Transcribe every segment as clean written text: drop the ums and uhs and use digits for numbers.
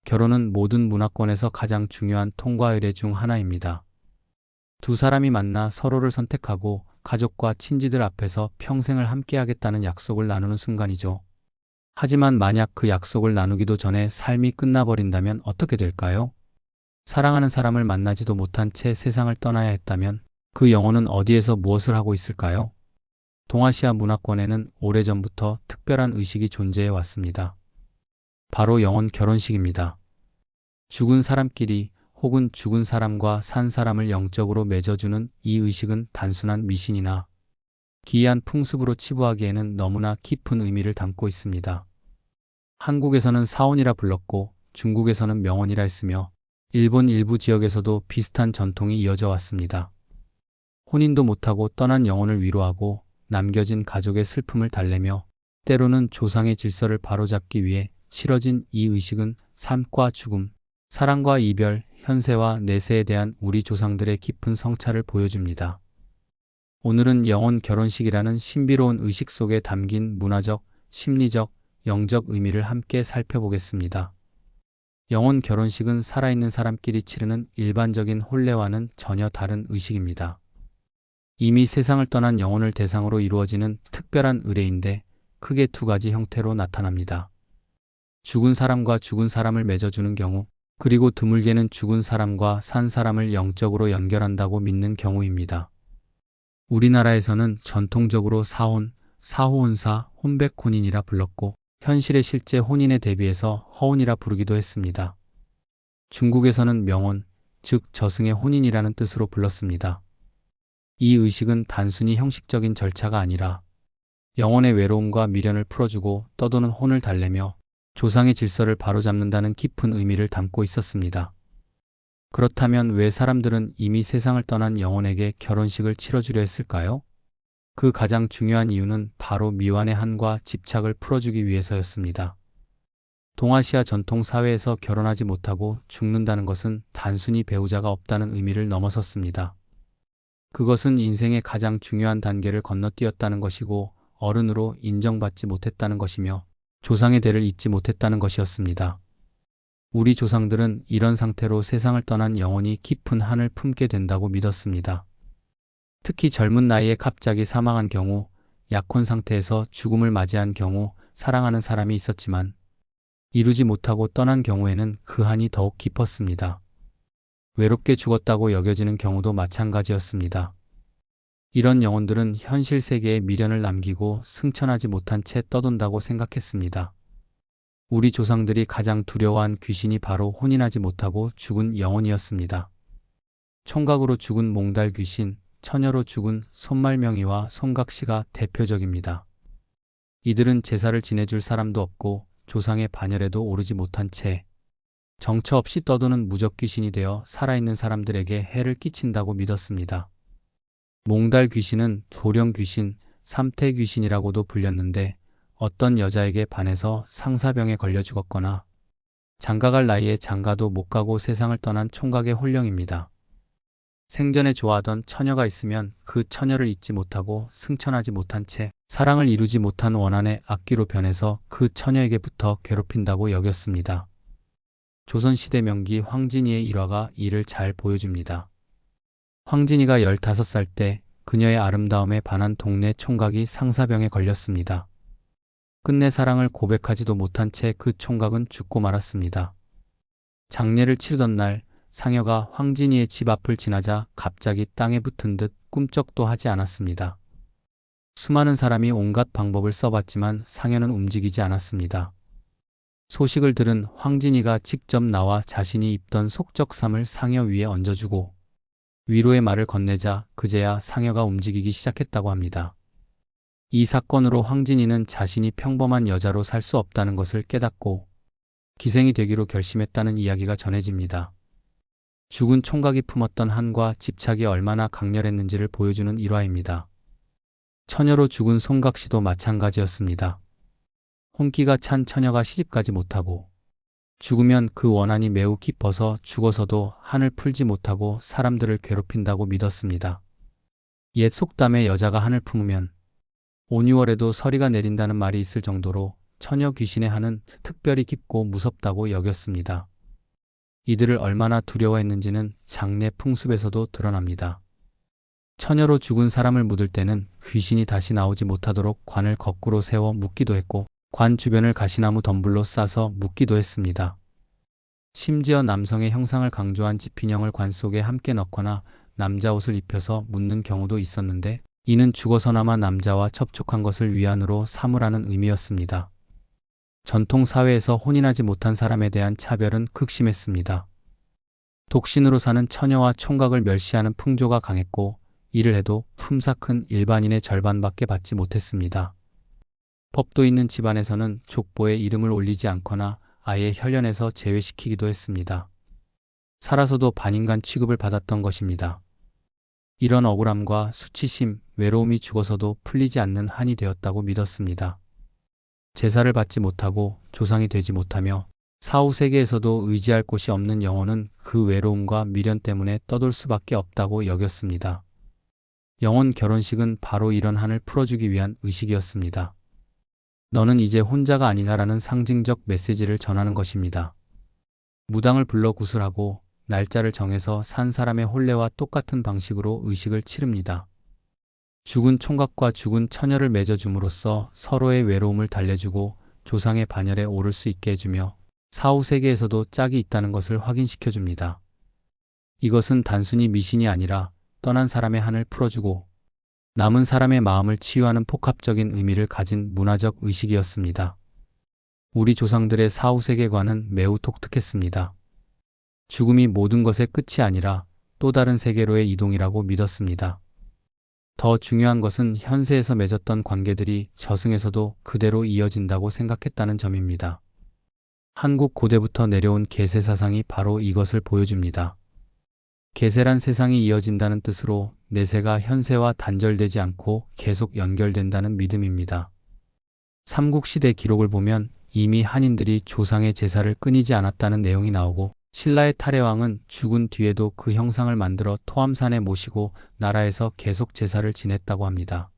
결혼은 모든 문화권에서 가장 중요한 통과 의례 중 하나입니다. 두 사람이 만나 서로를 선택하고 가족과 친지들 앞에서 평생을 함께하겠다는 약속을 나누는 순간이죠. 하지만 만약 그 약속을 나누기도 전에 삶이 끝나버린다면 어떻게 될까요? 사랑하는 사람을 만나지도 못한 채 세상을 떠나야 했다면 그 영혼은 어디에서 무엇을 하고 있을까요? 동아시아 문화권에는 오래전부터 특별한 의식이 존재해 왔습니다. 바로 영혼 결혼식입니다. 죽은 사람끼리 혹은 죽은 사람과 산 사람을 영적으로 맺어주는 이 의식은 단순한 미신이나 기이한 풍습으로 치부하기에는 너무나 깊은 의미를 담고 있습니다. 한국에서는 사혼이라 불렀고 중국에서는 명혼이라 했으며 일본 일부 지역에서도 비슷한 전통이 이어져 왔습니다. 혼인도 못하고 떠난 영혼을 위로하고 남겨진 가족의 슬픔을 달래며 때로는 조상의 질서를 바로잡기 위해 치러진 이 의식은 삶과 죽음, 사랑과 이별, 현세와 내세에 대한 우리 조상들의 깊은 성찰을 보여줍니다. 오늘은 영혼 결혼식이라는 신비로운 의식 속에 담긴 문화적, 심리적, 영적 의미를 함께 살펴보겠습니다. 영혼 결혼식은 살아있는 사람끼리 치르는 일반적인 혼례와는 전혀 다른 의식입니다. 이미 세상을 떠난 영혼을 대상으로 이루어지는 특별한 의례인데 크게 두 가지 형태로 나타납니다. 죽은 사람과 죽은 사람을 맺어주는 경우, 그리고 드물게는 죽은 사람과 산 사람을 영적으로 연결한다고 믿는 경우입니다. 우리나라에서는 전통적으로 사혼, 사후혼사, 혼백혼인이라 불렀고 현실의 실제 혼인에 대비해서 허혼이라 부르기도 했습니다. 중국에서는 명혼, 즉 저승의 혼인이라는 뜻으로 불렀습니다. 이 의식은 단순히 형식적인 절차가 아니라 영혼의 외로움과 미련을 풀어주고 떠도는 혼을 달래며 조상의 질서를 바로잡는다는 깊은 의미를 담고 있었습니다. 그렇다면 왜 사람들은 이미 세상을 떠난 영혼에게 결혼식을 치러주려 했을까요? 그 가장 중요한 이유는 바로 미완의 한과 집착을 풀어주기 위해서였습니다. 동아시아 전통 사회에서 결혼하지 못하고 죽는다는 것은 단순히 배우자가 없다는 의미를 넘어섰습니다. 그것은 인생의 가장 중요한 단계를 건너뛰었다는 것이고 어른으로 인정받지 못했다는 것이며 조상의 대를 잇지 못했다는 것이었습니다. 우리 조상들은 이런 상태로 세상을 떠난 영혼이 깊은 한을 품게 된다고 믿었습니다. 특히 젊은 나이에 갑자기 사망한 경우, 약혼 상태에서 죽음을 맞이한 경우 사랑하는 사람이 있었지만 이루지 못하고 떠난 경우에는 그 한이 더욱 깊었습니다. 외롭게 죽었다고 여겨지는 경우도 마찬가지였습니다. 이런 영혼들은 현실 세계에 미련을 남기고 승천하지 못한 채 떠돈다고 생각했습니다. 우리 조상들이 가장 두려워한 귀신이 바로 혼인하지 못하고 죽은 영혼이었습니다. 총각으로 죽은 몽달 귀신, 처녀로 죽은 손말명이와 손각시가 대표적입니다. 이들은 제사를 지내줄 사람도 없고 조상의 반열에도 오르지 못한 채 정처 없이 떠도는 무적귀신이 되어 살아있는 사람들에게 해를 끼친다고 믿었습니다. 몽달 귀신은 도령귀신, 삼태귀신이라고도 불렸는데 어떤 여자에게 반해서 상사병에 걸려 죽었거나 장가갈 나이에 장가도 못 가고 세상을 떠난 총각의 혼령입니다. 생전에 좋아하던 처녀가 있으면 그 처녀를 잊지 못하고 승천하지 못한 채 사랑을 이루지 못한 원한의 악귀로 변해서 그 처녀에게부터 괴롭힌다고 여겼습니다. 조선시대 명기 황진이의 일화가 이를 잘 보여줍니다. 황진이가 15살 때 그녀의 아름다움에 반한 동네 총각이 상사병에 걸렸습니다. 끝내 사랑을 고백하지도 못한 채 그 총각은 죽고 말았습니다. 장례를 치르던 날 상여가 황진이의 집 앞을 지나자 갑자기 땅에 붙은 듯 꿈쩍도 하지 않았습니다. 수많은 사람이 온갖 방법을 써봤지만 상여는 움직이지 않았습니다. 소식을 들은 황진이가 직접 나와 자신이 입던 속적삼을 상여 위에 얹어주고 위로의 말을 건네자 그제야 상여가 움직이기 시작했다고 합니다. 이 사건으로 황진이는 자신이 평범한 여자로 살 수 없다는 것을 깨닫고 기생이 되기로 결심했다는 이야기가 전해집니다. 죽은 총각이 품었던 한과 집착이 얼마나 강렬했는지를 보여주는 일화입니다. 처녀로 죽은 손각시도 마찬가지였습니다. 혼기가 찬 처녀가 시집가지 못하고 죽으면 그 원한이 매우 깊어서 죽어서도 한을 풀지 못하고 사람들을 괴롭힌다고 믿었습니다. 옛 속담에 여자가 한을 품으면 5, 6월에도 서리가 내린다는 말이 있을 정도로 처녀 귀신의 한은 특별히 깊고 무섭다고 여겼습니다. 이들을 얼마나 두려워했는지는 장례 풍습에서도 드러납니다. 처녀로 죽은 사람을 묻을 때는 귀신이 다시 나오지 못하도록 관을 거꾸로 세워 묻기도 했고, 관 주변을 가시나무 덤불로 싸서 묻기도 했습니다. 심지어 남성의 형상을 강조한 지피형을 관 속에 함께 넣거나 남자 옷을 입혀서 묻는 경우도 있었는데, 이는 죽어서나마 남자와 접촉한 것을 위안으로 삼으라는 의미였습니다. 전통 사회에서 혼인하지 못한 사람에 대한 차별은 극심했습니다. 독신으로 사는 처녀와 총각을 멸시하는 풍조가 강했고, 이를 해도 품사 큰 일반인의 절반밖에 받지 못했습니다. 법도 있는 집안에서는 족보에 이름을 올리지 않거나 아예 혈연에서 제외시키기도 했습니다. 살아서도 반인간 취급을 받았던 것입니다. 이런 억울함과 수치심, 외로움이 죽어서도 풀리지 않는 한이 되었다고 믿었습니다. 제사를 받지 못하고 조상이 되지 못하며 사후 세계에서도 의지할 곳이 없는 영혼은 그 외로움과 미련 때문에 떠돌 수밖에 없다고 여겼습니다. 영혼 결혼식은 바로 이런 한을 풀어주기 위한 의식이었습니다. 너는 이제 혼자가 아니다라는 상징적 메시지를 전하는 것입니다. 무당을 불러 구슬하고 날짜를 정해서 산 사람의 혼례와 똑같은 방식으로 의식을 치릅니다. 죽은 총각과 죽은 처녀를 맺어줌으로써 서로의 외로움을 달래주고 조상의 반열에 오를 수 있게 해주며 사후 세계에서도 짝이 있다는 것을 확인시켜줍니다. 이것은 단순히 미신이 아니라 떠난 사람의 한을 풀어주고 남은 사람의 마음을 치유하는 복합적인 의미를 가진 문화적 의식이었습니다. 우리 조상들의 사후 세계관은 매우 독특했습니다. 죽음이 모든 것의 끝이 아니라 또 다른 세계로의 이동이라고 믿었습니다. 더 중요한 것은 현세에서 맺었던 관계들이 저승에서도 그대로 이어진다고 생각했다는 점입니다. 한국 고대부터 내려온 계세 사상이 바로 이것을 보여줍니다. 계세란 세상이 이어진다는 뜻으로 내세가 현세와 단절되지 않고 계속 연결된다는 믿음입니다. 삼국시대 기록을 보면 이미 한인들이 조상의 제사를 끊이지 않았다는 내용이 나오고, 신라의 탈해왕은 죽은 뒤에도 그 형상을 만들어 토암산에 모시고 나라에서 계속 제사를 지냈다고 합니다.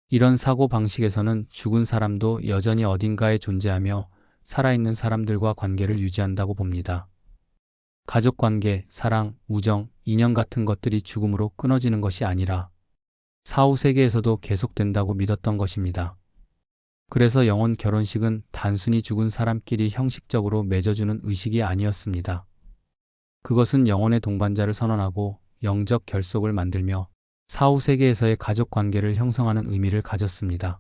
이런 사고 방식에서는 죽은 사람도 여전히 어딘가에 존재하며 살아있는 사람들과 관계를 유지한다고 봅니다. 가족관계, 사랑, 우정, 인연 같은 것들이 죽음으로 끊어지는 것이 아니라 사후 세계에서도 계속된다고 믿었던 것입니다. 그래서 영혼 결혼식은 단순히 죽은 사람끼리 형식적으로 맺어주는 의식이 아니었습니다. 그것은 영혼의 동반자를 선언하고 영적 결속을 만들며 사후 세계에서의 가족 관계를 형성하는 의미를 가졌습니다.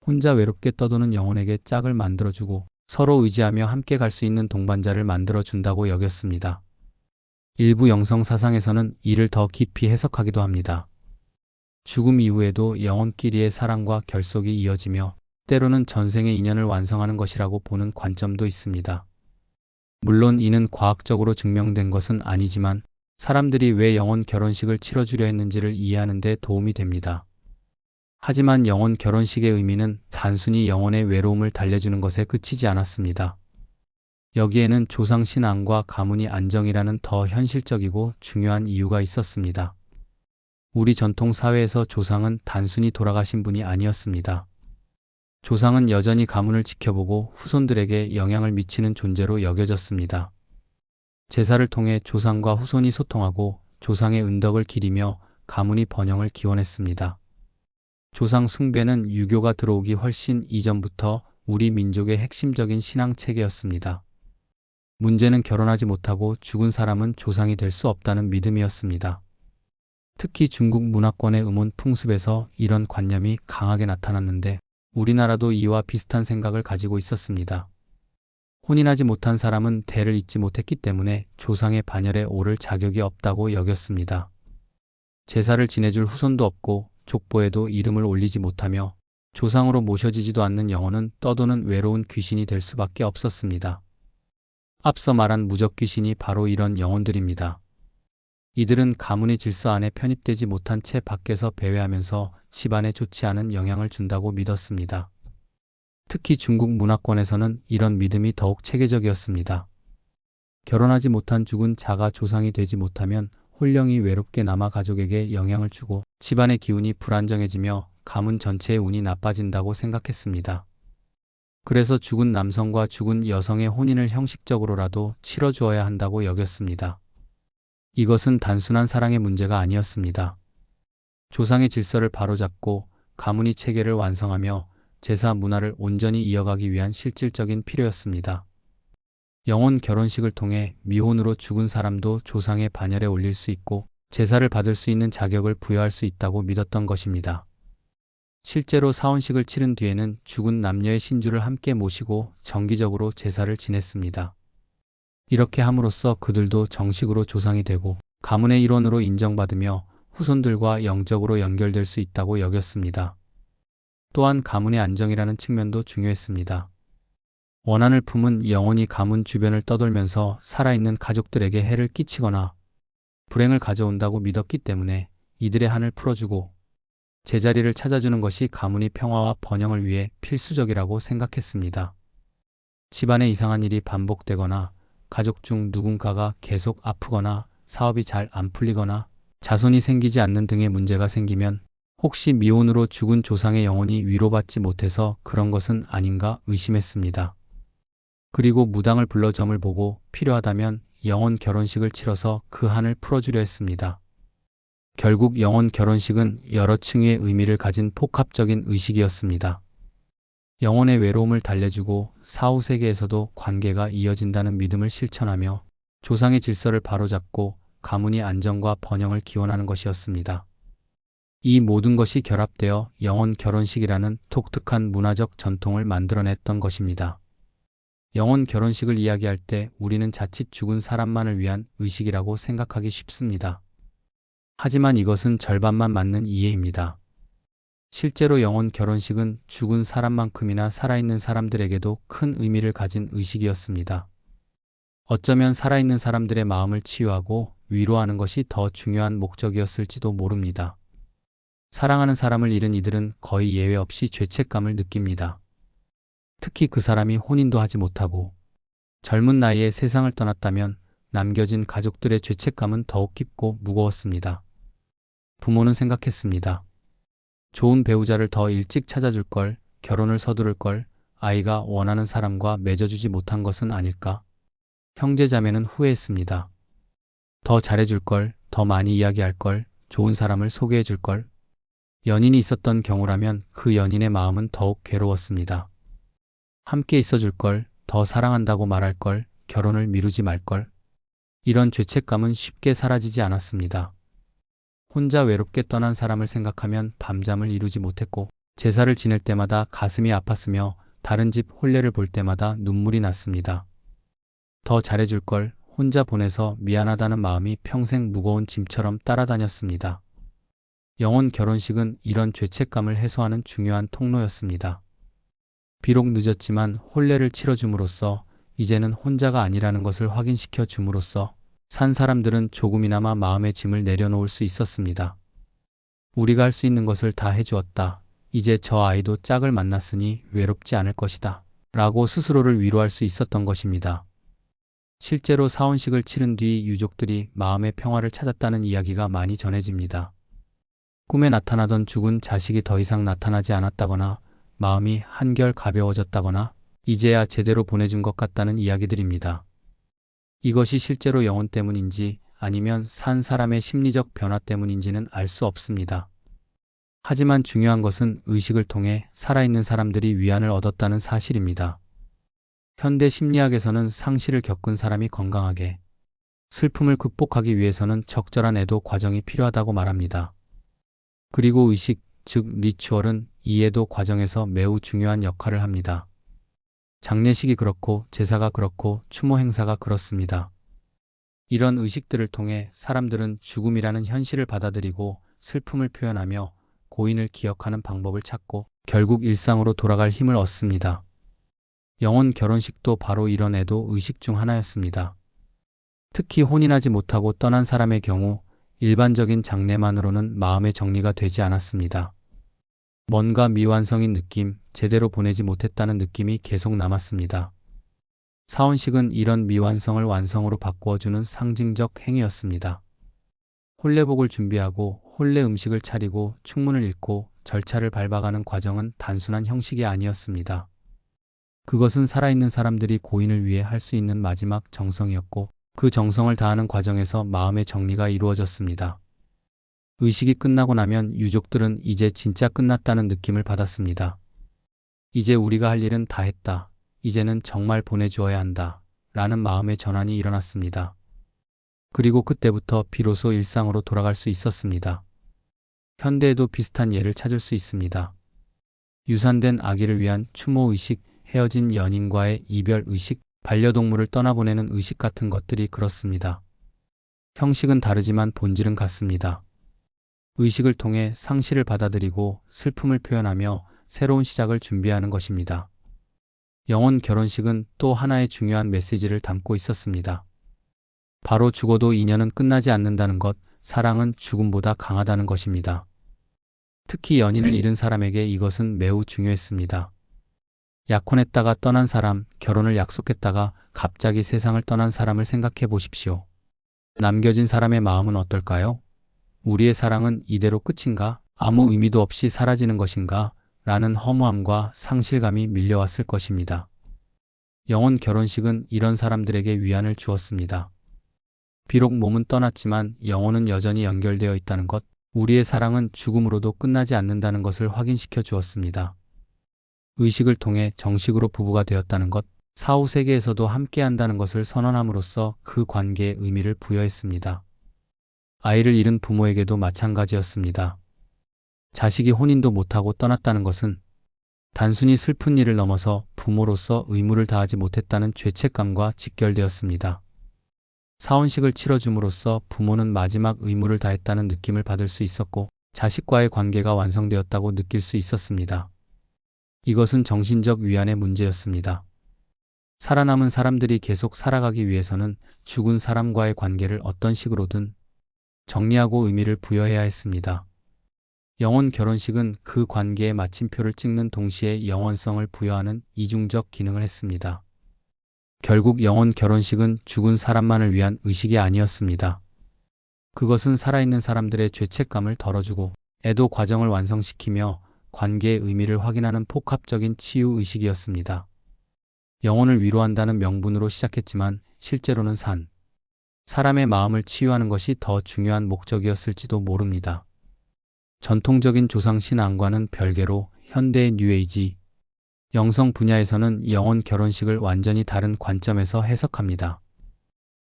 혼자 외롭게 떠도는 영혼에게 짝을 만들어주고 서로 의지하며 함께 갈 수 있는 동반자를 만들어준다고 여겼습니다. 일부 영성 사상에서는 이를 더 깊이 해석하기도 합니다. 죽음 이후에도 영혼끼리의 사랑과 결속이 이어지며 때로는 전생의 인연을 완성하는 것이라고 보는 관점도 있습니다. 물론 이는 과학적으로 증명된 것은 아니지만 사람들이 왜 영혼 결혼식을 치러주려 했는지를 이해하는 데 도움이 됩니다. 하지만 영혼 결혼식의 의미는 단순히 영혼의 외로움을 달래주는 것에 그치지 않았습니다. 여기에는 조상 신앙과 가문이 안정이라는 더 현실적이고 중요한 이유가 있었습니다. 우리 전통 사회에서 조상은 단순히 돌아가신 분이 아니었습니다. 조상은 여전히 가문을 지켜보고 후손들에게 영향을 미치는 존재로 여겨졌습니다. 제사를 통해 조상과 후손이 소통하고 조상의 은덕을 기리며 가문이 번영을 기원했습니다. 조상 숭배는 유교가 들어오기 훨씬 이전부터 우리 민족의 핵심적인 신앙 체계였습니다. 문제는 결혼하지 못하고 죽은 사람은 조상이 될 수 없다는 믿음이었습니다. 특히 중국 문화권의 음혼 풍습에서 이런 관념이 강하게 나타났는데 우리나라도 이와 비슷한 생각을 가지고 있었습니다. 혼인하지 못한 사람은 대를 잇지 못했기 때문에 조상의 반열에 오를 자격이 없다고 여겼습니다. 제사를 지내줄 후손도 없고 족보에도 이름을 올리지 못하며 조상으로 모셔지지도 않는 영혼은 떠도는 외로운 귀신이 될 수밖에 없었습니다. 앞서 말한 무적귀신이 바로 이런 영혼들입니다. 이들은 가문의 질서 안에 편입되지 못한 채 밖에서 배회하면서 집안에 좋지 않은 영향을 준다고 믿었습니다. 특히 중국 문화권에서는 이런 믿음이 더욱 체계적이었습니다. 결혼하지 못한 죽은 자가 조상이 되지 못하면 혼령이 외롭게 남아 가족에게 영향을 주고 집안의 기운이 불안정해지며 가문 전체의 운이 나빠진다고 생각했습니다. 그래서 죽은 남성과 죽은 여성의 혼인을 형식적으로라도 치러주어야 한다고 여겼습니다. 이것은 단순한 사랑의 문제가 아니었습니다. 조상의 질서를 바로잡고 가문의 체계를 완성하며 제사 문화를 온전히 이어가기 위한 실질적인 필요였습니다. 영혼 결혼식을 통해 미혼으로 죽은 사람도 조상의 반열에 올릴 수 있고 제사를 받을 수 있는 자격을 부여할 수 있다고 믿었던 것입니다. 실제로 사혼식을 치른 뒤에는 죽은 남녀의 신주를 함께 모시고 정기적으로 제사를 지냈습니다. 이렇게 함으로써 그들도 정식으로 조상이 되고 가문의 일원으로 인정받으며 후손들과 영적으로 연결될 수 있다고 여겼습니다. 또한 가문의 안정이라는 측면도 중요했습니다. 원한을 품은 영혼이 가문 주변을 떠돌면서 살아있는 가족들에게 해를 끼치거나 불행을 가져온다고 믿었기 때문에 이들의 한을 풀어주고 제자리를 찾아주는 것이 가문의 평화와 번영을 위해 필수적이라고 생각했습니다. 집안에 이상한 일이 반복되거나 가족 중 누군가가 계속 아프거나 사업이 잘 안 풀리거나 자손이 생기지 않는 등의 문제가 생기면 혹시 미혼으로 죽은 조상의 영혼이 위로받지 못해서 그런 것은 아닌가 의심했습니다. 그리고 무당을 불러 점을 보고 필요하다면 영혼 결혼식을 치러서 그 한을 풀어주려 했습니다. 결국 영혼 결혼식은 여러 층의 의미를 가진 복합적인 의식이었습니다. 영혼의 외로움을 달래주고 사후 세계에서도 관계가 이어진다는 믿음을 실천하며 조상의 질서를 바로잡고 가문의 안정과 번영을 기원하는 것이었습니다. 이 모든 것이 결합되어 영혼 결혼식이라는 독특한 문화적 전통을 만들어냈던 것입니다. 영혼 결혼식을 이야기할 때 우리는 자칫 죽은 사람만을 위한 의식이라고 생각하기 쉽습니다. 하지만 이것은 절반만 맞는 이해입니다. 실제로 영혼 결혼식은 죽은 사람만큼이나 살아있는 사람들에게도 큰 의미를 가진 의식이었습니다. 어쩌면 살아있는 사람들의 마음을 치유하고 위로하는 것이 더 중요한 목적이었을지도 모릅니다. 사랑하는 사람을 잃은 이들은 거의 예외 없이 죄책감을 느낍니다. 특히 그 사람이 혼인도 하지 못하고 젊은 나이에 세상을 떠났다면 남겨진 가족들의 죄책감은 더욱 깊고 무거웠습니다. 부모는 생각했습니다. 좋은 배우자를 더 일찍 찾아줄 걸, 결혼을 서두를 걸, 아이가 원하는 사람과 맺어주지 못한 것은 아닐까? 형제자매는 후회했습니다. 더 잘해줄 걸, 더 많이 이야기할 걸, 좋은 사람을 소개해줄 걸. 연인이 있었던 경우라면 그 연인의 마음은 더욱 괴로웠습니다. 함께 있어줄 걸, 더 사랑한다고 말할 걸, 결혼을 미루지 말 걸. 이런 죄책감은 쉽게 사라지지 않았습니다. 혼자 외롭게 떠난 사람을 생각하면 밤잠을 이루지 못했고 제사를 지낼 때마다 가슴이 아팠으며 다른 집 혼례를 볼 때마다 눈물이 났습니다. 더 잘해줄 걸 혼자 보내서 미안하다는 마음이 평생 무거운 짐처럼 따라다녔습니다. 영혼 결혼식은 이런 죄책감을 해소하는 중요한 통로였습니다. 비록 늦었지만 혼례를 치러줌으로써 이제는 혼자가 아니라는 것을 확인시켜 줌으로써 산 사람들은 조금이나마 마음의 짐을 내려놓을 수 있었습니다. 우리가 할 수 있는 것을 다 해주었다. 이제 저 아이도 짝을 만났으니 외롭지 않을 것이다. 라고 스스로를 위로할 수 있었던 것입니다. 실제로 사혼식을 치른 뒤 유족들이 마음의 평화를 찾았다는 이야기가 많이 전해집니다. 꿈에 나타나던 죽은 자식이 더 이상 나타나지 않았다거나 마음이 한결 가벼워졌다거나 이제야 제대로 보내준 것 같다는 이야기들입니다. 이것이 실제로 영혼 때문인지 아니면 산 사람의 심리적 변화 때문인지는 알 수 없습니다. 하지만 중요한 것은 의식을 통해 살아있는 사람들이 위안을 얻었다는 사실입니다. 현대 심리학에서는 상실을 겪은 사람이 건강하게, 슬픔을 극복하기 위해서는 적절한 애도 과정이 필요하다고 말합니다. 그리고 의식, 즉 리추얼은 이 애도 과정에서 매우 중요한 역할을 합니다. 장례식이 그렇고 제사가 그렇고 추모 행사가 그렇습니다. 이런 의식들을 통해 사람들은 죽음이라는 현실을 받아들이고 슬픔을 표현하며 고인을 기억하는 방법을 찾고 결국 일상으로 돌아갈 힘을 얻습니다. 영혼 결혼식도 바로 이런 애도 의식 중 하나였습니다. 특히 혼인하지 못하고 떠난 사람의 경우 일반적인 장례만으로는 마음의 정리가 되지 않았습니다. 뭔가 미완성인 느낌, 제대로 보내지 못했다는 느낌이 계속 남았습니다. 사혼식은 이런 미완성을 완성으로 바꾸어주는 상징적 행위였습니다. 혼례복을 준비하고 혼례 음식을 차리고 축문을 읽고 절차를 밟아가는 과정은 단순한 형식이 아니었습니다. 그것은 살아있는 사람들이 고인을 위해 할 수 있는 마지막 정성이었고 그 정성을 다하는 과정에서 마음의 정리가 이루어졌습니다. 의식이 끝나고 나면 유족들은 이제 진짜 끝났다는 느낌을 받았습니다. 이제 우리가 할 일은 다 했다. 이제는 정말 보내주어야 한다. 라는 마음의 전환이 일어났습니다. 그리고 그때부터 비로소 일상으로 돌아갈 수 있었습니다. 현대에도 비슷한 예를 찾을 수 있습니다. 유산된 아기를 위한 추모 의식, 헤어진 연인과의 이별 의식, 반려동물을 떠나보내는 의식 같은 것들이 그렇습니다. 형식은 다르지만 본질은 같습니다. 의식을 통해 상실을 받아들이고 슬픔을 표현하며 새로운 시작을 준비하는 것입니다. 영혼 결혼식은 또 하나의 중요한 메시지를 담고 있었습니다. 바로 죽어도 인연은 끝나지 않는다는 것, 사랑은 죽음보다 강하다는 것입니다. 특히 연인을 잃은 사람에게 이것은 매우 중요했습니다. 약혼했다가 떠난 사람, 결혼을 약속했다가 갑자기 세상을 떠난 사람을 생각해 보십시오. 남겨진 사람의 마음은 어떨까요? 우리의 사랑은 이대로 끝인가? 아무 의미도 없이 사라지는 것인가? 라는 허무함과 상실감이 밀려왔을 것입니다. 영혼 결혼식은 이런 사람들에게 위안을 주었습니다. 비록 몸은 떠났지만 영혼은 여전히 연결되어 있다는 것, 우리의 사랑은 죽음으로도 끝나지 않는다는 것을 확인시켜 주었습니다. 의식을 통해 정식으로 부부가 되었다는 것, 사후 세계에서도 함께한다는 것을 선언함으로써 그 관계에 의미를 부여했습니다. 아이를 잃은 부모에게도 마찬가지였습니다. 자식이 혼인도 못하고 떠났다는 것은 단순히 슬픈 일을 넘어서 부모로서 의무를 다하지 못했다는 죄책감과 직결되었습니다. 사혼식을 치러줌으로써 부모는 마지막 의무를 다했다는 느낌을 받을 수 있었고 자식과의 관계가 완성되었다고 느낄 수 있었습니다. 이것은 정신적 위안의 문제였습니다. 살아남은 사람들이 계속 살아가기 위해서는 죽은 사람과의 관계를 어떤 식으로든 정리하고 의미를 부여해야 했습니다. 영혼 결혼식은 그 관계에 마침표를 찍는 동시에 영원성을 부여하는 이중적 기능을 했습니다. 결국 영혼 결혼식은 죽은 사람만을 위한 의식이 아니었습니다. 그것은 살아있는 사람들의 죄책감을 덜어주고 애도 과정을 완성시키며 관계의 의미를 확인하는 복합적인 치유 의식이었습니다. 영혼을 위로한다는 명분으로 시작했지만 실제로는 사람의 마음을 치유하는 것이 더 중요한 목적이었을지도 모릅니다. 전통적인 조상 신앙과는 별개로 현대의 뉴에이지, 영성 분야에서는 영혼 결혼식을 완전히 다른 관점에서 해석합니다.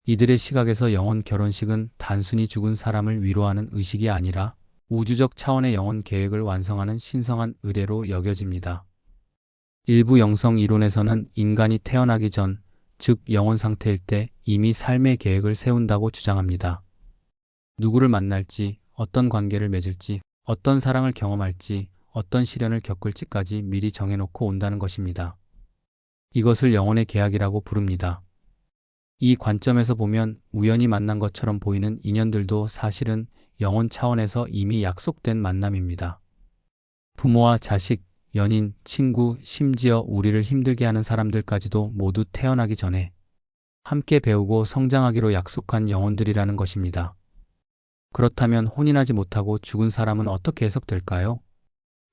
이들의 시각에서 영혼 결혼식은 단순히 죽은 사람을 위로하는 의식이 아니라 우주적 차원의 영혼 계획을 완성하는 신성한 의례로 여겨집니다. 일부 영성 이론에서는 인간이 태어나기 전, 즉 영혼 상태일 때 이미 삶의 계획을 세운다고 주장합니다. 누구를 만날지, 어떤 관계를 맺을지, 어떤 사랑을 경험할지, 어떤 시련을 겪을지까지 미리 정해놓고 온다는 것입니다. 이것을 영혼의 계약이라고 부릅니다. 이 관점에서 보면 우연히 만난 것처럼 보이는 인연들도 사실은 영혼 차원에서 이미 약속된 만남입니다. 부모와 자식, 연인, 친구, 심지어 우리를 힘들게 하는 사람들까지도 모두 태어나기 전에 함께 배우고 성장하기로 약속한 영혼들이라는 것입니다. 그렇다면 혼인하지 못하고 죽은 사람은 어떻게 해석될까요?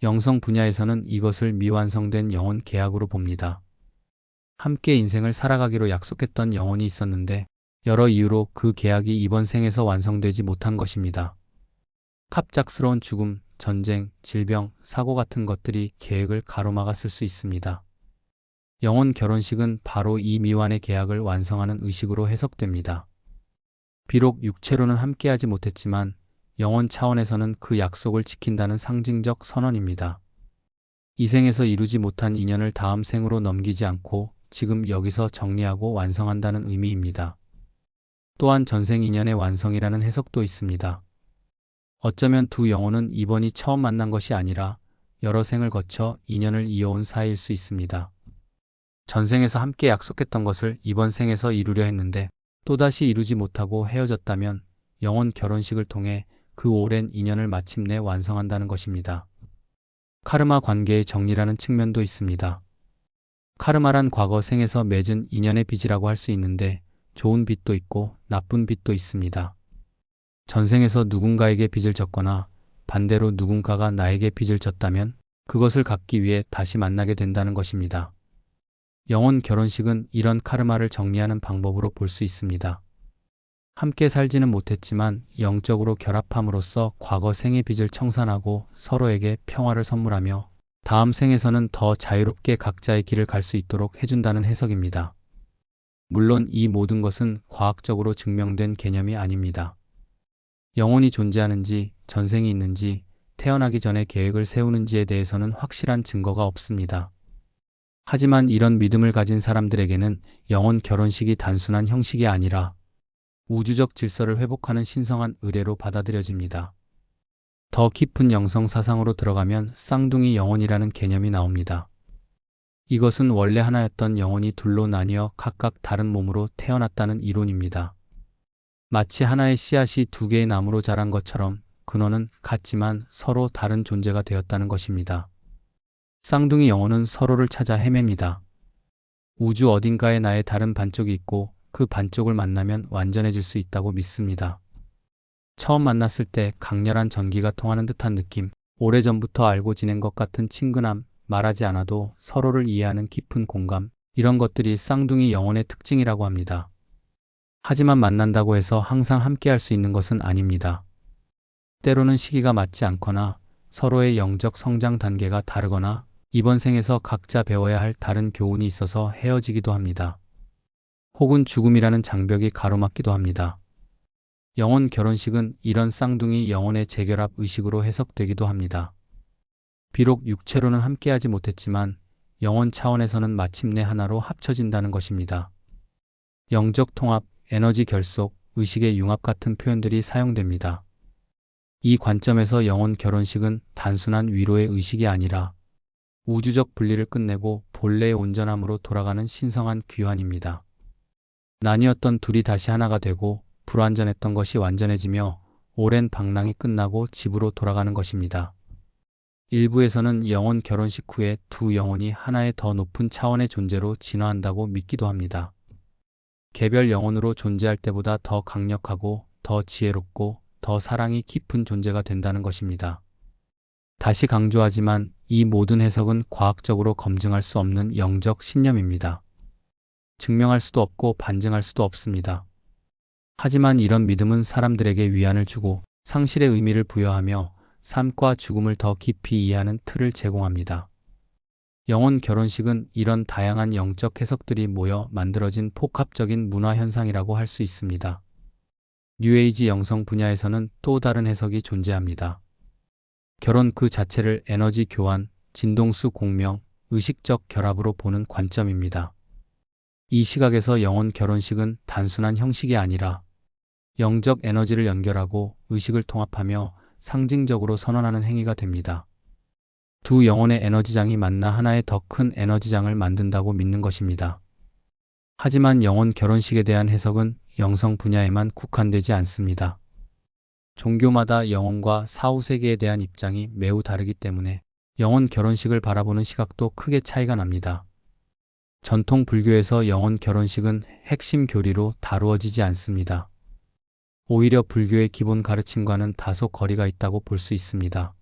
영성 분야에서는 이것을 미완성된 영혼 계약으로 봅니다. 함께 인생을 살아가기로 약속했던 영혼이 있었는데 여러 이유로 그 계약이 이번 생에서 완성되지 못한 것입니다. 갑작스러운 죽음, 전쟁, 질병, 사고 같은 것들이 계획을 가로막았을 수 있습니다. 영혼 결혼식은 바로 이 미완의 계약을 완성하는 의식으로 해석됩니다. 비록 육체로는 함께하지 못했지만 영혼 차원에서는 그 약속을 지킨다는 상징적 선언입니다. 이 생에서 이루지 못한 인연을 다음 생으로 넘기지 않고 지금 여기서 정리하고 완성한다는 의미입니다. 또한 전생 인연의 완성이라는 해석도 있습니다. 어쩌면 두 영혼은 이번이 처음 만난 것이 아니라 여러 생을 거쳐 인연을 이어온 사이일 수 있습니다. 전생에서 함께 약속했던 것을 이번 생에서 이루려 했는데 또다시 이루지 못하고 헤어졌다면 영혼 결혼식을 통해 그 오랜 인연을 마침내 완성한다는 것입니다. 카르마 관계의 정리라는 측면도 있습니다. 카르마란 과거 생에서 맺은 인연의 빚이라고 할 수 있는데 좋은 빚도 있고 나쁜 빚도 있습니다. 전생에서 누군가에게 빚을 졌거나 반대로 누군가가 나에게 빚을 졌다면 그것을 갚기 위해 다시 만나게 된다는 것입니다. 영혼 결혼식은 이런 카르마를 정리하는 방법으로 볼 수 있습니다. 함께 살지는 못했지만 영적으로 결합함으로써 과거 생의 빚을 청산하고 서로에게 평화를 선물하며 다음 생에서는 더 자유롭게 각자의 길을 갈 수 있도록 해준다는 해석입니다. 물론 이 모든 것은 과학적으로 증명된 개념이 아닙니다. 영혼이 존재하는지, 전생이 있는지, 태어나기 전에 계획을 세우는지에 대해서는 확실한 증거가 없습니다. 하지만 이런 믿음을 가진 사람들에게는 영혼 결혼식이 단순한 형식이 아니라 우주적 질서를 회복하는 신성한 의례로 받아들여집니다. 더 깊은 영성 사상으로 들어가면 쌍둥이 영혼이라는 개념이 나옵니다. 이것은 원래 하나였던 영혼이 둘로 나뉘어 각각 다른 몸으로 태어났다는 이론입니다. 마치 하나의 씨앗이 두 개의 나무로 자란 것처럼 근원은 같지만 서로 다른 존재가 되었다는 것입니다. 쌍둥이 영혼은 서로를 찾아 헤맵니다. 우주 어딘가에 나의 다른 반쪽이 있고 그 반쪽을 만나면 완전해질 수 있다고 믿습니다. 처음 만났을 때 강렬한 전기가 통하는 듯한 느낌, 오래전부터 알고 지낸 것 같은 친근함, 말하지 않아도 서로를 이해하는 깊은 공감, 이런 것들이 쌍둥이 영혼의 특징이라고 합니다. 하지만 만난다고 해서 항상 함께할 수 있는 것은 아닙니다. 때로는 시기가 맞지 않거나 서로의 영적 성장 단계가 다르거나 이번 생에서 각자 배워야 할 다른 교훈이 있어서 헤어지기도 합니다. 혹은 죽음이라는 장벽이 가로막기도 합니다. 영혼 결혼식은 이런 쌍둥이 영혼의 재결합 의식으로 해석되기도 합니다. 비록 육체로는 함께하지 못했지만 영혼 차원에서는 마침내 하나로 합쳐진다는 것입니다. 영적 통합, 에너지 결속, 의식의 융합 같은 표현들이 사용됩니다. 이 관점에서 영혼 결혼식은 단순한 위로의 의식이 아니라 우주적 분리를 끝내고 본래의 온전함으로 돌아가는 신성한 귀환입니다. 나뉘었던 둘이 다시 하나가 되고 불완전했던 것이 완전해지며 오랜 방랑이 끝나고 집으로 돌아가는 것입니다. 일부에서는 영혼 결혼식 후에 두 영혼이 하나의 더 높은 차원의 존재로 진화한다고 믿기도 합니다. 개별 영혼으로 존재할 때보다 더 강력하고 더 지혜롭고 더 사랑이 깊은 존재가 된다는 것입니다. 다시 강조하지만 이 모든 해석은 과학적으로 검증할 수 없는 영적 신념입니다. 증명할 수도 없고 반증할 수도 없습니다. 하지만 이런 믿음은 사람들에게 위안을 주고 상실의 의미를 부여하며 삶과 죽음을 더 깊이 이해하는 틀을 제공합니다. 영혼 결혼식은 이런 다양한 영적 해석들이 모여 만들어진 복합적인 문화 현상이라고 할 수 있습니다. 뉴에이지 영성 분야에서는 또 다른 해석이 존재합니다. 결혼 그 자체를 에너지 교환, 진동수 공명, 의식적 결합으로 보는 관점입니다. 이 시각에서 영혼 결혼식은 단순한 형식이 아니라 영적 에너지를 연결하고 의식을 통합하며 상징적으로 선언하는 행위가 됩니다. 두 영혼의 에너지장이 만나 하나의 더 큰 에너지장을 만든다고 믿는 것입니다. 하지만 영혼 결혼식에 대한 해석은 영성 분야에만 국한되지 않습니다. 종교마다 영혼과 사후세계에 대한 입장이 매우 다르기 때문에 영혼 결혼식을 바라보는 시각도 크게 차이가 납니다. 전통 불교에서 영혼 결혼식은 핵심 교리로 다루어지지 않습니다. 오히려 불교의 기본 가르침과는 다소 거리가 있다고 볼 수 있습니다.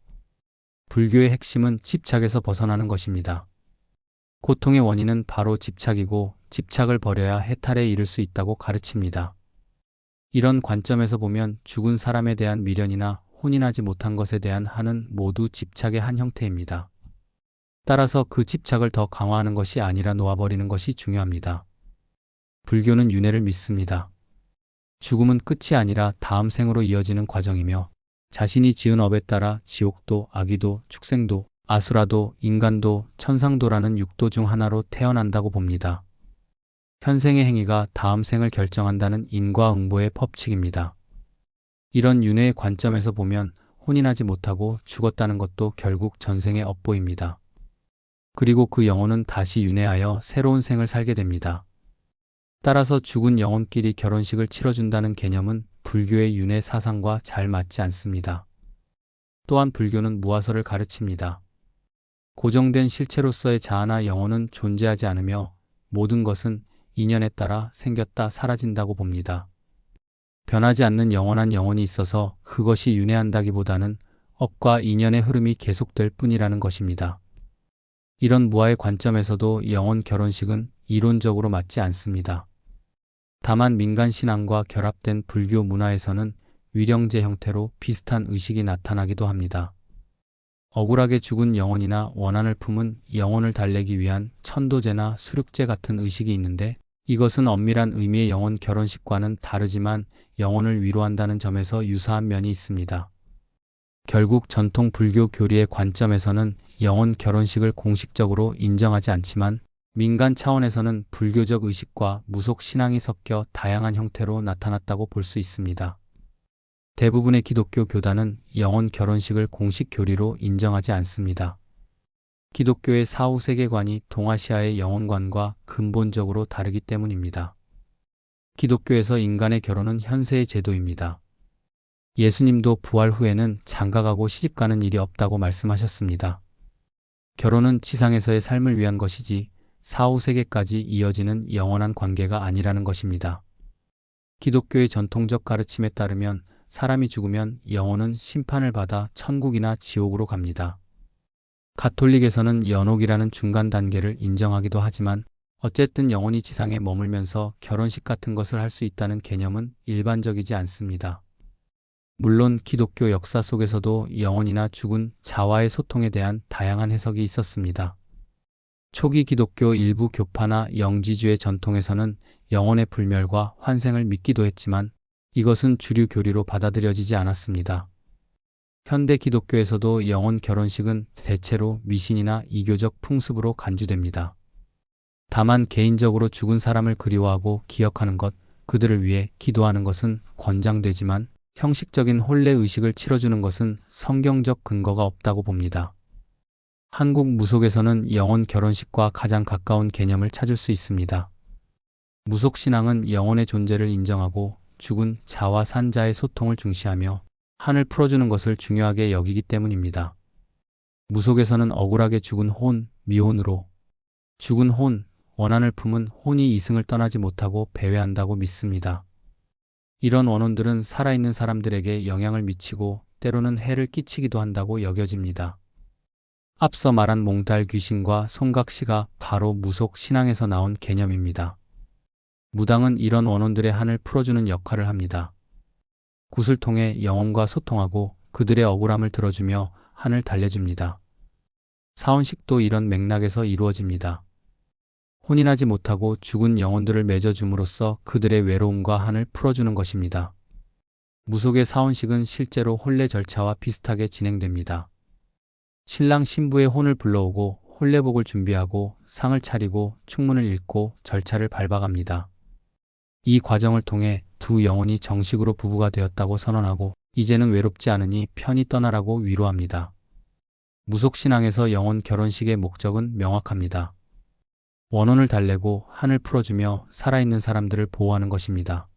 불교의 핵심은 집착에서 벗어나는 것입니다. 고통의 원인은 바로 집착이고 집착을 버려야 해탈에 이를 수 있다고 가르칩니다. 이런 관점에서 보면 죽은 사람에 대한 미련이나 혼인하지 못한 것에 대한 한은 모두 집착의 한 형태입니다. 따라서 그 집착을 더 강화하는 것이 아니라 놓아버리는 것이 중요합니다. 불교는 윤회를 믿습니다. 죽음은 끝이 아니라 다음 생으로 이어지는 과정이며 자신이 지은 업에 따라 지옥도, 아기도, 축생도, 아수라도, 인간도, 천상도라는 육도 중 하나로 태어난다고 봅니다. 현생의 행위가 다음 생을 결정한다는 인과응보의 법칙입니다. 이런 윤회의 관점에서 보면 혼인하지 못하고 죽었다는 것도 결국 전생의 업보입니다. 그리고 그 영혼은 다시 윤회하여 새로운 생을 살게 됩니다. 따라서 죽은 영혼끼리 결혼식을 치러준다는 개념은 불교의 윤회 사상과 잘 맞지 않습니다. 또한 불교는 무아설을 가르칩니다. 고정된 실체로서의 자아나 영혼은 존재하지 않으며 모든 것은 인연에 따라 생겼다 사라진다고 봅니다. 변하지 않는 영원한 영혼이 있어서 그것이 윤회한다기보다는 업과 인연의 흐름이 계속될 뿐이라는 것입니다. 이런 무아의 관점에서도 영혼 결혼식은 이론적으로 맞지 않습니다. 다만 민간 신앙과 결합된 불교 문화에서는 위령제 형태로 비슷한 의식이 나타나기도 합니다. 억울하게 죽은 영혼이나 원한을 품은 영혼을 달래기 위한 천도제나 수륙제 같은 의식이 있는데, 이것은 엄밀한 의미의 영혼 결혼식과는 다르지만 영혼을 위로한다는 점에서 유사한 면이 있습니다. 결국 전통 불교 교리의 관점에서는 영혼 결혼식을 공식적으로 인정하지 않지만, 민간 차원에서는 불교적 의식과 무속 신앙이 섞여 다양한 형태로 나타났다고 볼 수 있습니다. 대부분의 기독교 교단은 영혼 결혼식을 공식 교리로 인정하지 않습니다. 기독교의 사후 세계관이 동아시아의 영혼관과 근본적으로 다르기 때문입니다. 기독교에서 인간의 결혼은 현세의 제도입니다. 예수님도 부활 후에는 장가가고 시집가는 일이 없다고 말씀하셨습니다. 결혼은 지상에서의 삶을 위한 것이지 사후 세계까지 이어지는 영원한 관계가 아니라는 것입니다. 기독교의 전통적 가르침에 따르면 사람이 죽으면 영혼은 심판을 받아 천국이나 지옥으로 갑니다. 가톨릭에서는 연옥이라는 중간 단계를 인정하기도 하지만, 어쨌든 영혼이 지상에 머물면서 결혼식 같은 것을 할 수 있다는 개념은 일반적이지 않습니다. 물론 기독교 역사 속에서도 영혼이나 죽은 자와의 소통에 대한 다양한 해석이 있었습니다. 초기 기독교 일부 교파나 영지주의 전통에서는 영혼의 불멸과 환생을 믿기도 했지만, 이것은 주류 교리로 받아들여지지 않았습니다. 현대 기독교에서도 영혼 결혼식은 대체로 미신이나 이교적 풍습으로 간주됩니다. 다만 개인적으로 죽은 사람을 그리워하고 기억하는 것, 그들을 위해 기도하는 것은 권장되지만, 형식적인 혼례 의식을 치러주는 것은 성경적 근거가 없다고 봅니다. 한국 무속에서는 영혼 결혼식과 가장 가까운 개념을 찾을 수 있습니다. 무속신앙은 영혼의 존재를 인정하고 죽은 자와 산자의 소통을 중시하며 한을 풀어주는 것을 중요하게 여기기 때문입니다. 무속에서는 억울하게 죽은 혼, 미혼으로 죽은 혼, 원한을 품은 혼이 이승을 떠나지 못하고 배회한다고 믿습니다. 이런 원혼들은 살아있는 사람들에게 영향을 미치고 때로는 해를 끼치기도 한다고 여겨집니다. 앞서 말한 몽달 귀신과 송각시가 바로 무속 신앙에서 나온 개념입니다. 무당은 이런 원혼들의 한을 풀어주는 역할을 합니다. 굿을 통해 영혼과 소통하고 그들의 억울함을 들어주며 한을 달래줍니다. 사원식도 이런 맥락에서 이루어집니다. 혼인하지 못하고 죽은 영혼들을 맺어줌으로써 그들의 외로움과 한을 풀어주는 것입니다. 무속의 사원식은 실제로 혼례 절차와 비슷하게 진행됩니다. 신랑 신부의 혼을 불러오고 혼례복을 준비하고 상을 차리고 축문을 읽고 절차를 밟아갑니다. 이 과정을 통해 두 영혼이 정식으로 부부가 되었다고 선언하고 이제는 외롭지 않으니 편히 떠나라고 위로합니다. 무속신앙에서 영혼 결혼식의 목적은 명확합니다. 원혼을 달래고 한을 풀어주며 살아있는 사람들을 보호하는 것입니다.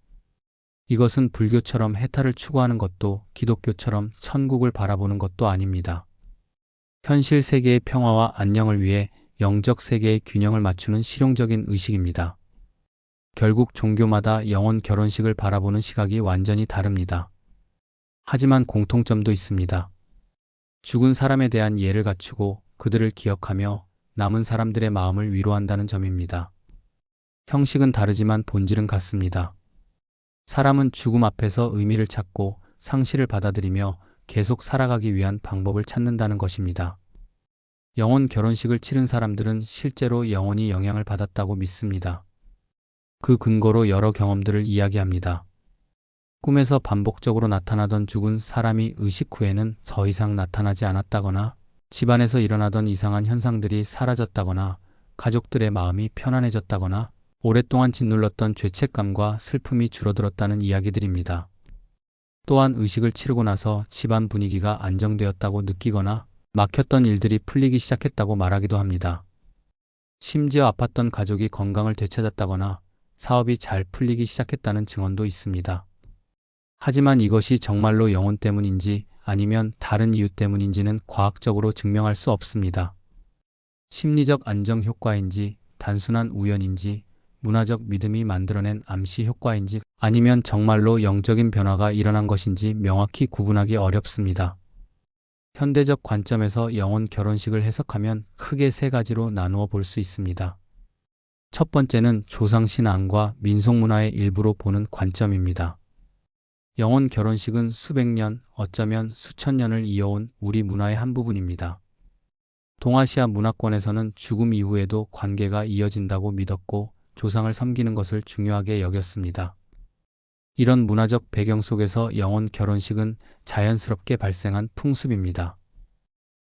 이것은 불교처럼 해탈을 추구하는 것도 기독교처럼 천국을 바라보는 것도 아닙니다. 현실 세계의 평화와 안녕을 위해 영적 세계의 균형을 맞추는 실용적인 의식입니다. 결국 종교마다 영혼 결혼식을 바라보는 시각이 완전히 다릅니다. 하지만 공통점도 있습니다. 죽은 사람에 대한 예를 갖추고 그들을 기억하며 남은 사람들의 마음을 위로한다는 점입니다. 형식은 다르지만 본질은 같습니다. 사람은 죽음 앞에서 의미를 찾고 상실을 받아들이며 계속 살아가기 위한 방법을 찾는다는 것입니다. 영혼 결혼식을 치른 사람들은 실제로 영혼이 영향을 받았다고 믿습니다. 그 근거로 여러 경험들을 이야기합니다. 꿈에서 반복적으로 나타나던 죽은 사람이 의식 후에는 더 이상 나타나지 않았다거나, 집안에서 일어나던 이상한 현상들이 사라졌다거나, 가족들의 마음이 편안해졌다거나, 오랫동안 짓눌렀던 죄책감과 슬픔이 줄어들었다는 이야기들입니다. 또한 의식을 치르고 나서 집안 분위기가 안정되었다고 느끼거나 막혔던 일들이 풀리기 시작했다고 말하기도 합니다. 심지어 아팠던 가족이 건강을 되찾았다거나 사업이 잘 풀리기 시작했다는 증언도 있습니다. 하지만 이것이 정말로 영혼 때문인지 아니면 다른 이유 때문인지는 과학적으로 증명할 수 없습니다. 심리적 안정 효과인지, 단순한 우연인지, 문화적 믿음이 만들어낸 암시 효과인지, 아니면 정말로 영적인 변화가 일어난 것인지 명확히 구분하기 어렵습니다. 현대적 관점에서 영혼 결혼식을 해석하면 크게 세 가지로 나누어 볼 수 있습니다. 첫 번째는 조상신앙과 민속문화의 일부로 보는 관점입니다. 영혼 결혼식은 수백 년, 어쩌면 수천 년을 이어온 우리 문화의 한 부분입니다. 동아시아 문화권에서는 죽음 이후에도 관계가 이어진다고 믿었고 조상을 섬기는 것을 중요하게 여겼습니다. 이런 문화적 배경 속에서 영혼 결혼식은 자연스럽게 발생한 풍습입니다.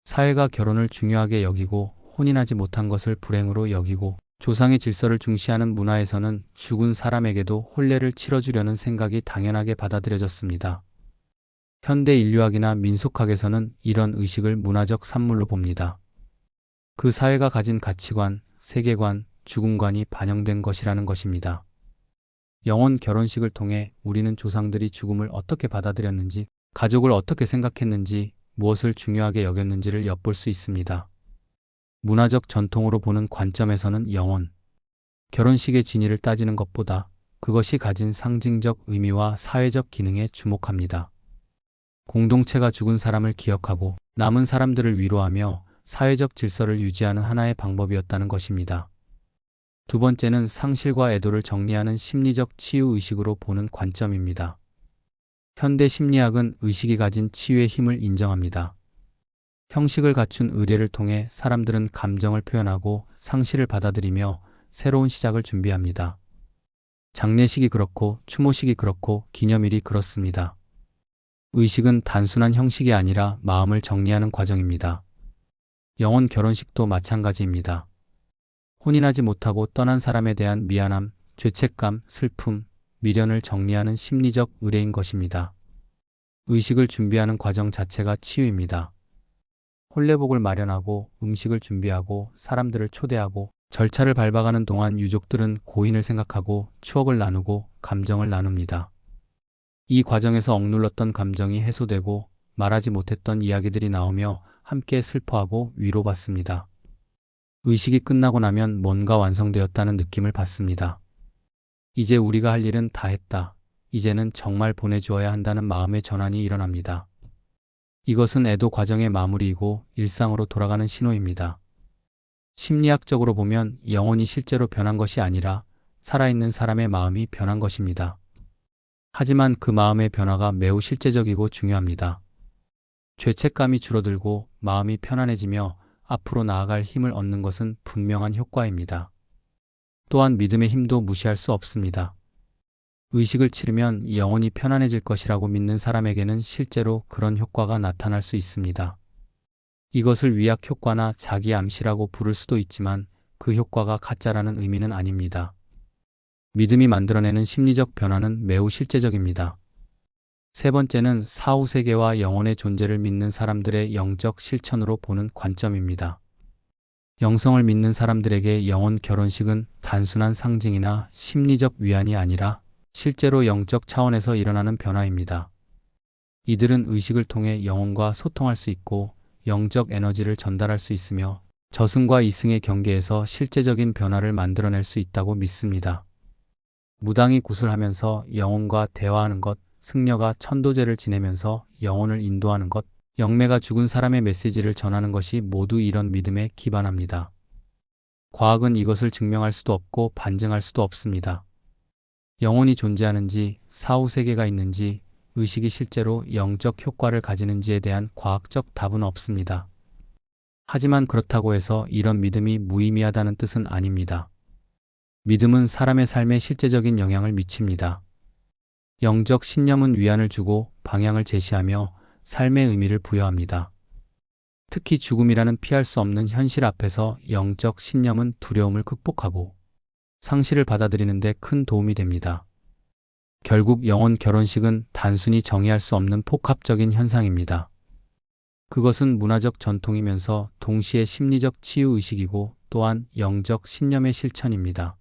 사회가 결혼을 중요하게 여기고 혼인하지 못한 것을 불행으로 여기고 조상의 질서를 중시하는 문화에서는 죽은 사람에게도 혼례를 치러주려는 생각이 당연하게 받아들여졌습니다. 현대 인류학이나 민속학에서는 이런 의식을 문화적 산물로 봅니다. 그 사회가 가진 가치관, 세계관, 죽음관이 반영된 것이라는 것입니다. 영혼 결혼식을 통해 우리는 조상들이 죽음을 어떻게 받아들였는지, 가족을 어떻게 생각했는지, 무엇을 중요하게 여겼는지를 엿볼 수 있습니다. 문화적 전통으로 보는 관점에서는 영혼 결혼식의 진위를 따지는 것보다 그것이 가진 상징적 의미와 사회적 기능에 주목합니다. 공동체가 죽은 사람을 기억하고 남은 사람들을 위로하며 사회적 질서를 유지하는 하나의 방법이었다는 것입니다. 두 번째는 상실과 애도를 정리하는 심리적 치유 의식으로 보는 관점입니다. 현대 심리학은 의식이 가진 치유의 힘을 인정합니다. 형식을 갖춘 의례를 통해 사람들은 감정을 표현하고 상실을 받아들이며 새로운 시작을 준비합니다. 장례식이 그렇고 추모식이 그렇고 기념일이 그렇습니다. 의식은 단순한 형식이 아니라 마음을 정리하는 과정입니다. 영혼 결혼식도 마찬가지입니다. 혼인하지 못하고 떠난 사람에 대한 미안함, 죄책감, 슬픔, 미련을 정리하는 심리적 의례인 것입니다. 의식을 준비하는 과정 자체가 치유입니다. 혼례복을 마련하고 음식을 준비하고 사람들을 초대하고 절차를 밟아가는 동안 유족들은 고인을 생각하고 추억을 나누고 감정을 나눕니다. 이 과정에서 억눌렀던 감정이 해소되고 말하지 못했던 이야기들이 나오며 함께 슬퍼하고 위로받습니다. 의식이 끝나고 나면 뭔가 완성되었다는 느낌을 받습니다. 이제 우리가 할 일은 다 했다. 이제는 정말 보내주어야 한다는 마음의 전환이 일어납니다. 이것은 애도 과정의 마무리이고 일상으로 돌아가는 신호입니다. 심리학적으로 보면 영혼이 실제로 변한 것이 아니라 살아있는 사람의 마음이 변한 것입니다. 하지만 그 마음의 변화가 매우 실제적이고 중요합니다. 죄책감이 줄어들고 마음이 편안해지며 앞으로 나아갈 힘을 얻는 것은 분명한 효과입니다. 또한 믿음의 힘도 무시할 수 없습니다. 의식을 치르면 영혼이 편안해질 것이라고 믿는 사람에게는 실제로 그런 효과가 나타날 수 있습니다. 이것을 위약 효과나 자기 암시라고 부를 수도 있지만 그 효과가 가짜라는 의미는 아닙니다. 믿음이 만들어내는 심리적 변화는 매우 실제적입니다. 세 번째는 사후 세계와 영혼의 존재를 믿는 사람들의 영적 실천으로 보는 관점입니다. 영성을 믿는 사람들에게 영혼 결혼식은 단순한 상징이나 심리적 위안이 아니라 실제로 영적 차원에서 일어나는 변화입니다. 이들은 의식을 통해 영혼과 소통할 수 있고 영적 에너지를 전달할 수 있으며 저승과 이승의 경계에서 실제적인 변화를 만들어낼 수 있다고 믿습니다. 무당이 구슬하면서 영혼과 대화하는 것, 승려가 천도제를 지내면서 영혼을 인도하는 것, 영매가 죽은 사람의 메시지를 전하는 것이 모두 이런 믿음에 기반합니다. 과학은 이것을 증명할 수도 없고 반증할 수도 없습니다. 영혼이 존재하는지, 사후 세계가 있는지, 의식이 실제로 영적 효과를 가지는지에 대한 과학적 답은 없습니다. 하지만 그렇다고 해서 이런 믿음이 무의미하다는 뜻은 아닙니다. 믿음은 사람의 삶에 실제적인 영향을 미칩니다. 영적 신념은 위안을 주고 방향을 제시하며 삶의 의미를 부여합니다. 특히 죽음이라는 피할 수 없는 현실 앞에서 영적 신념은 두려움을 극복하고 상실을 받아들이는 데 큰 도움이 됩니다. 결국 영혼 결혼식은 단순히 정의할 수 없는 복합적인 현상입니다. 그것은 문화적 전통이면서 동시에 심리적 치유의식이고 또한 영적 신념의 실천입니다.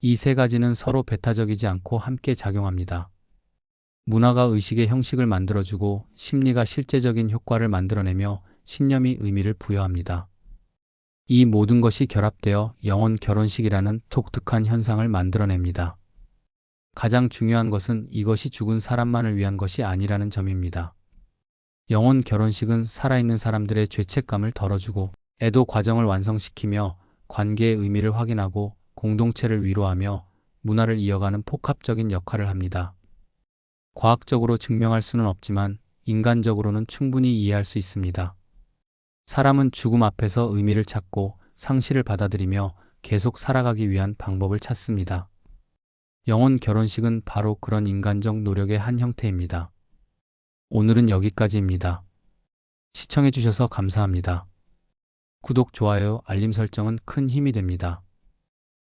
이 세 가지는 서로 배타적이지 않고 함께 작용합니다. 문화가 의식의 형식을 만들어주고 심리가 실제적인 효과를 만들어내며 신념이 의미를 부여합니다. 이 모든 것이 결합되어 영혼 결혼식이라는 독특한 현상을 만들어냅니다. 가장 중요한 것은 이것이 죽은 사람만을 위한 것이 아니라는 점입니다. 영혼 결혼식은 살아있는 사람들의 죄책감을 덜어주고 애도 과정을 완성시키며 관계의 의미를 확인하고 공동체를 위로하며 문화를 이어가는 복합적인 역할을 합니다. 과학적으로 증명할 수는 없지만 인간적으로는 충분히 이해할 수 있습니다. 사람은 죽음 앞에서 의미를 찾고 상실을 받아들이며 계속 살아가기 위한 방법을 찾습니다. 영혼 결혼식은 바로 그런 인간적 노력의 한 형태입니다. 오늘은 여기까지입니다. 시청해주셔서 감사합니다. 구독, 좋아요, 알림 설정은 큰 힘이 됩니다.